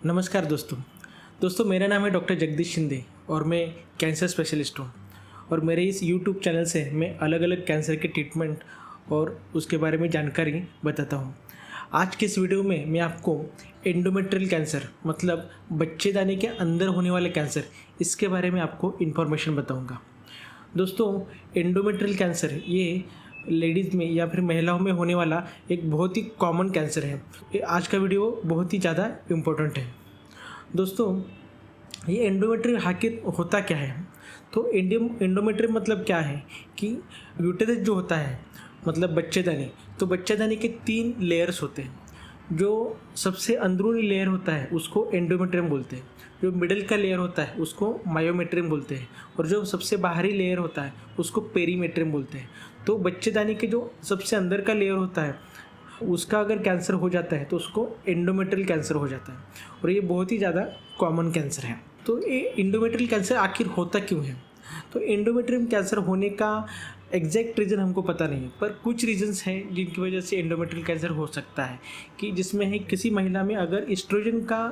नमस्कार दोस्तों मेरा नाम है डॉक्टर जगदीश शिंदे और मैं कैंसर स्पेशलिस्ट हूँ। और मेरे इस यूट्यूब चैनल से मैं अलग अलग कैंसर के ट्रीटमेंट और उसके बारे में जानकारी बताता हूँ। आज के इस वीडियो में मैं आपको एंडोमेट्रियल कैंसर मतलब बच्चेदानी के अंदर होने वाले कैंसर, इसके बारे में आपको इन्फॉर्मेशन बताऊँगा। दोस्तों, एंडोमेट्रियल कैंसर ये लेडीज़ में या फिर महिलाओं में होने वाला एक बहुत ही कॉमन कैंसर है। आज का वीडियो बहुत ही ज़्यादा इम्पोर्टेंट है। दोस्तों, ये एंडोमेट्रियल आखिर होता क्या है? तो एंडोमेट्रियल मतलब क्या है कि यूटेरस जो होता है मतलब बच्चेदानी, तो बच्चेदानी के 3 लेयर्स होते हैं। जो सबसे अंदरूनी लेयर होता है उसको एंडोमेट्रियम बोलते हैं, जो मिडल का लेयर होता है उसको मायोमेट्रियम बोलते हैं, और जो सबसे बाहरी लेयर होता है उसको पेरीमेट्रियम बोलते हैं। तो बच्चेदानी के जो सबसे अंदर का लेयर होता है उसका अगर कैंसर हो जाता है तो उसको एंडोमेट्रियल कैंसर हो जाता है, और ये बहुत ही ज़्यादा कॉमन कैंसर है। तो ये एंडोमेट्रियल कैंसर आखिर होता क्यों है? तो एंडोमेट्रियम कैंसर होने का एग्जैक्ट रीज़न हमको पता नहीं है, पर कुछ रीजंस हैं जिनकी वजह से एंडोमेट्रियल कैंसर हो सकता है। कि जिसमें है किसी महिला में अगर एस्ट्रोजन का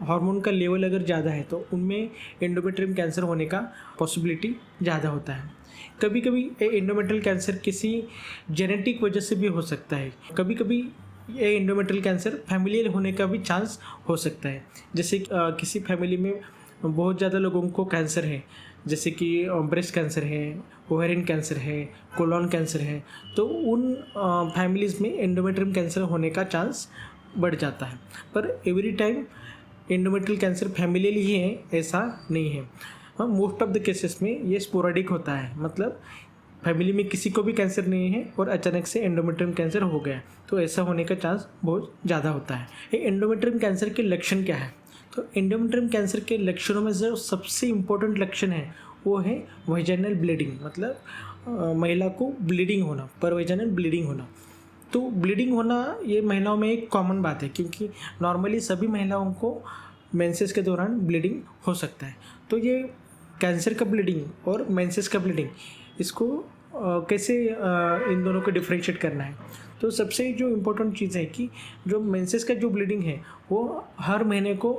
हार्मोन का लेवल अगर ज़्यादा है तो उनमें एंडोमेट्रियम कैंसर होने का पॉसिबिलिटी ज़्यादा होता है। कभी कभी एंडोमेट्रियल कैंसर किसी जेनेटिक वजह से भी हो सकता है। कभी कभी ये एंडोमेट्रियल कैंसर फैमिलियल होने का भी चांस हो सकता है। जैसे किसी फैमिली में बहुत ज़्यादा लोगों को कैंसर है, जैसे कि ब्रेस्ट कैंसर है, ओवेरियन कैंसर है, कोलोन कैंसर है, तो उन फैमिलीज़ में एंडोमेट्रियम कैंसर होने का चांस बढ़ जाता है। पर every time endometrial cancer familial ही है ऐसा नहीं है। मोस्ट ऑफ द केसेस में ये स्पोरेडिक होता है, मतलब फैमिली में किसी को भी कैंसर नहीं है और अचानक से एंडोमेट्रियम कैंसर हो गया, तो ऐसा होने का चांस बहुत ज़्यादा होता है। ये एंडोमेट्रियम कैंसर के लक्षण क्या है? तो एंडोमेट्रियम कैंसर के लक्षणों में जो सबसे इम्पोर्टेंट लक्षण है वो है वेजाइनल ब्लीडिंग, मतलब महिला को ब्लीडिंग होना, परवेजाइनल ब्लीडिंग होना। तो ब्लीडिंग होना ये महिलाओं में एक कॉमन बात है, क्योंकि नॉर्मली सभी महिलाओं को मेंसेस के दौरान ब्लीडिंग हो सकता है। तो ये कैंसर का ब्लीडिंग और मेंसेस का ब्लीडिंग, इसको कैसे इन दोनों को डिफ्रेंशिएट करना है? तो सबसे जो इम्पोर्टेंट चीज़ है कि जो मेंसेस का जो ब्लीडिंग है वो हर महीने को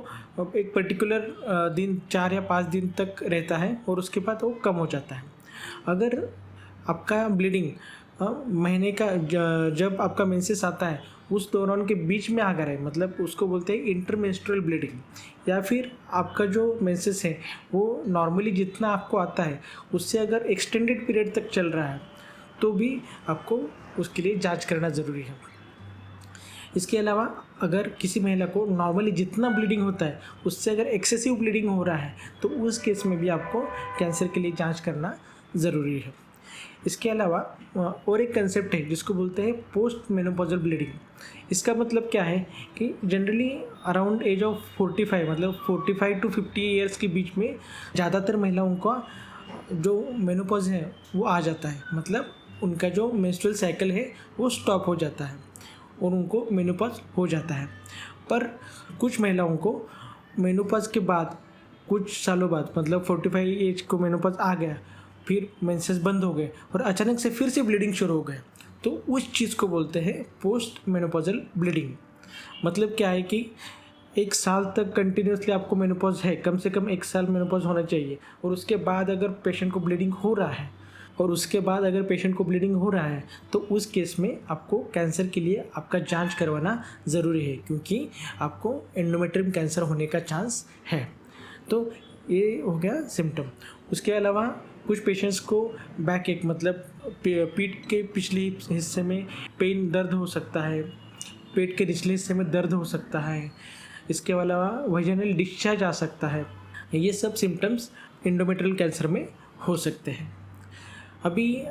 एक पर्टिकुलर दिन 4 या 5 दिन तक रहता है और उसके बाद वो कम हो जाता है। अगर आपका ब्लीडिंग महीने का जब आपका मेंसेस आता है उस दौरान के बीच में अगर है, मतलब उसको बोलते हैं इंटरमेंस्ट्रुअल ब्लीडिंग, या फिर आपका जो मेंसेस है वो नॉर्मली जितना आपको आता है उससे अगर एक्सटेंडेड पीरियड तक चल रहा है तो भी आपको उसके लिए जांच करना ज़रूरी है। इसके अलावा अगर किसी महिला को नॉर्मली जितना ब्लीडिंग होता है उससे अगर एक्सेसिव ब्लीडिंग हो रहा है तो उस केस में भी आपको कैंसर के लिए जांच करना ज़रूरी है। इसके अलावा और एक कंसेप्ट है जिसको बोलते हैं पोस्ट मेनोपॉजल ब्लीडिंग। इसका मतलब क्या है कि जनरली अराउंड एज ऑफ 45, मतलब 45 to 50 ईयर्स के बीच में ज़्यादातर महिलाओं का जो मेनोपॉज है वो आ जाता है, मतलब उनका जो मेंस्ट्रुअल साइकिल है वो स्टॉप हो जाता है और उनको मेनोपॉज हो जाता है। पर कुछ महिलाओं को मेनोपॉज के बाद कुछ सालों बाद, मतलब 45 एज को मेनोपॉज आ गया, फिर मेंसेस बंद हो गए और अचानक से फिर से ब्लीडिंग शुरू हो गए, तो उस चीज़ को बोलते हैं पोस्ट मेनोपॉजल ब्लीडिंग। मतलब क्या है कि 1 साल तक कंटिन्यूसली आपको मेनोपॉज है, कम से कम 1 साल मेनोपॉज होना चाहिए, और उसके बाद अगर पेशेंट को ब्लीडिंग हो रहा है तो उस केस में आपको कैंसर के लिए आपका जांच करवाना ज़रूरी है, क्योंकि आपको एंडोमेट्रियम कैंसर होने का चांस है। तो ये हो गया सिम्टम। उसके अलावा कुछ पेशेंट्स को बैक एक, मतलब पीठ के पिछले हिस्से में पेन, दर्द हो सकता है, पेट के निचले हिस्से में दर्द हो सकता है। इसके अलावा वेजाइनल डिस्चार्ज आ सकता है। ये सब सिम्टम्स एंडोमेट्रियल कैंसर में हो सकते हैं। अभी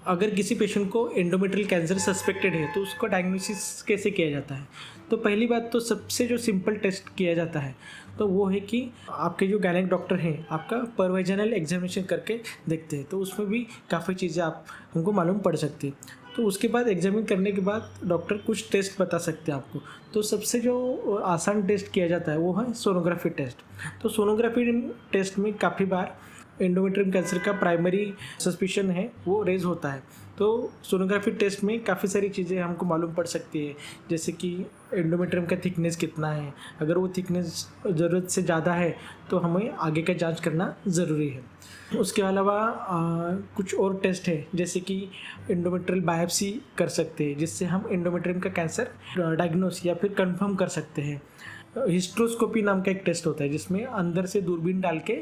अगर किसी पेशेंट को एंडोमेट्रियल कैंसर सस्पेक्टेड है तो उसको डायग्नोसिस कैसे किया जाता है? तो पहली बात तो सबसे जो सिंपल टेस्ट किया जाता है तो वो है कि आपके जो गायनेक डॉक्टर हैं आपका परवेजाइनल एग्जामिनेशन करके देखते हैं, तो उसमें भी काफ़ी चीज़ें आप हमको मालूम पड़ सकती है। तो उसके बाद एग्जामिन करने के बाद डॉक्टर कुछ टेस्ट बता सकते हैं आपको। तो सबसे जो आसान टेस्ट किया जाता है वो है सोनोग्राफी टेस्ट। तो सोनोग्राफी टेस्ट में काफ़ी बार एंडोमेट्रियम कैंसर का प्राइमरी सस्पिशन है वो रेज होता है, तो सोनोग्राफी टेस्ट में काफ़ी सारी चीज़ें हमको मालूम पड़ सकती है, जैसे कि एंडोमेट्रियम का थिकनेस कितना है। अगर वो थिकनेस ज़रूरत से ज़्यादा है तो हमें आगे का जांच करना ज़रूरी है। उसके अलावा कुछ और टेस्ट है, जैसे कि एंडोमेट्रियल बायोप्सी कर सकते हैं, जिससे हम एंडोमेट्रियम का कैंसर डायग्नोस या फिर कंफर्म कर सकते हैं। हिस्ट्रोस्कोपी नाम का एक टेस्ट होता है जिसमें अंदर से दूरबीन डाल के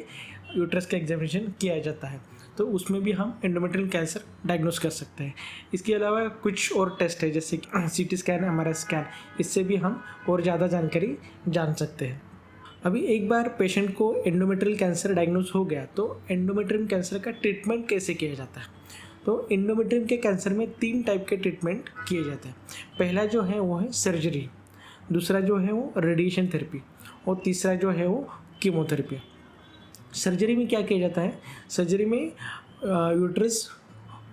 यूट्रस का एग्जामिनेशन किया जाता है, तो उसमें भी हम एंडोमेट्रियल कैंसर डायग्नोस कर सकते हैं। इसके अलावा कुछ और टेस्ट है, जैसे कि सीटी स्कैन, एमआरआई स्कैन, इससे भी हम और ज़्यादा जानकारी जान सकते हैं। अभी एक बार पेशेंट को एंडोमेट्रियल कैंसर डायग्नोस हो गया तो एंडोमेट्रियम कैंसर का ट्रीटमेंट कैसे किया जाता है। तो एंडोमेट्रियम के कैंसर में 3 टाइप के ट्रीटमेंट किए जाते हैं। पहला जो है वो है सर्जरी, दूसरा जो है वो रेडिएशन थेरेपी, और तीसरा जो है वो कीमोथेरेपी। सर्जरी में क्या किया जाता है, सर्जरी में यूट्रस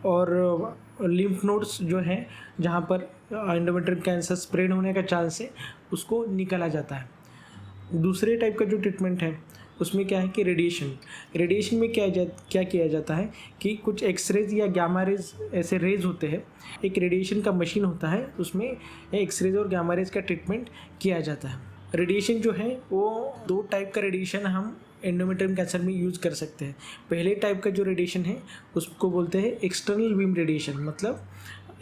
और लिम्फ नोड्स जो हैं जहाँ पर एंडोमेट्रियम कैंसर स्प्रेड होने का चांस है उसको निकाला जाता है। दूसरे टाइप का जो ट्रीटमेंट है उसमें क्या है कि रेडिएशन में क्या किया जाता है कि कुछ एक्सरेज या गामा रेज ऐसे रेज होते हैं, एक रेडिएशन का मशीन होता है, उसमें एक्सरेज और गामा रेज का ट्रीटमेंट किया जाता है। रेडिएशन जो है वो 2 टाइप का रेडिएशन हम एंडोमेट्रियम कैंसर में यूज़ कर सकते हैं। पहले टाइप का जो रेडिएशन है उसको बोलते हैं एक्सटर्नल बीम रेडिएशन, मतलब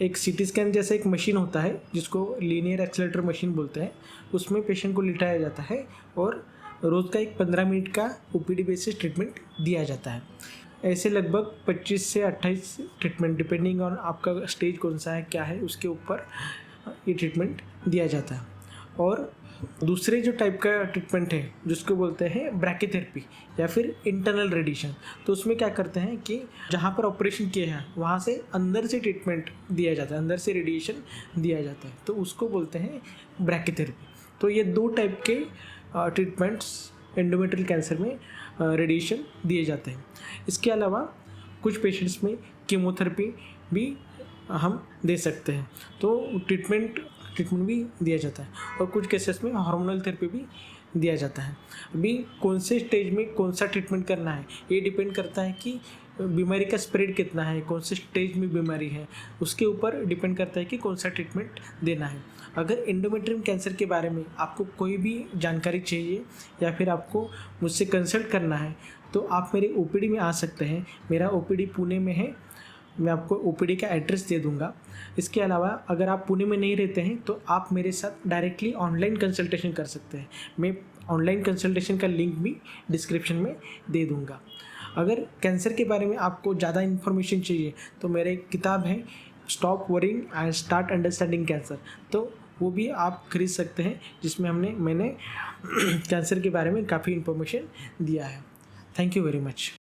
एक सीटी स्कैन जैसा एक मशीन होता है जिसको लीनियर एक्सेलेरेटर मशीन बोलते हैं, उसमें पेशेंट को लिटाया जाता है और रोज़ का एक 15 मिनट का ओपीडी बेसिस ट्रीटमेंट दिया जाता है। ऐसे लगभग 25 से 28 ट्रीटमेंट, डिपेंडिंग ऑन आपका स्टेज कौन सा है, क्या है, उसके ऊपर ये ट्रीटमेंट दिया जाता है। और दूसरे जो टाइप का ट्रीटमेंट है जिसको बोलते हैं ब्रैकीथेरेपी या फिर इंटरनल रेडिएशन, तो उसमें क्या करते हैं कि जहाँ पर ऑपरेशन किया है वहाँ से अंदर से ट्रीटमेंट दिया जाता है, अंदर से रेडिएशन दिया जाता है, तो उसको बोलते हैं ब्रैकीथेरेपी। तो ये 2 टाइप के ट्रीटमेंट्स एंडोमेट्रियल कैंसर में रेडिएशन दिए जाते हैं। इसके अलावा कुछ पेशेंट्स में कीमोथेरेपी भी हम दे सकते हैं, तो ट्रीटमेंट भी दिया जाता है, और कुछ केसेस में हार्मोनल थेरेपी भी दिया जाता है। अभी कौन से स्टेज में कौन सा ट्रीटमेंट करना है ये डिपेंड करता है कि बीमारी का स्प्रेड कितना है, कौन से स्टेज में बीमारी है, उसके ऊपर डिपेंड करता है कि कौन सा ट्रीटमेंट देना है। अगर एंडोमेट्रियम कैंसर के बारे में आपको कोई भी जानकारी चाहिए या फिर आपको मुझसे कंसल्ट करना है तो आप मेरे ओपीडी में आ सकते हैं। मेरा ओपीडी पुणे में है, मैं आपको ओपीडी का एड्रेस दे दूंगा। इसके अलावा अगर आप पुणे में नहीं रहते हैं तो आप मेरे साथ डायरेक्टली ऑनलाइन कंसल्टेशन कर सकते हैं। मैं ऑनलाइन कंसल्टेशन का लिंक भी डिस्क्रिप्शन में दे दूंगा। अगर कैंसर के बारे में आपको ज़्यादा इन्फॉर्मेशन चाहिए तो मेरे एक किताब है stop worrying and start understanding cancer, तो वो भी आप खरीद सकते हैं, जिसमें मैंने कैंसर के बारे में काफ़ी इन्फॉर्मेशन दिया है। Thank you very much.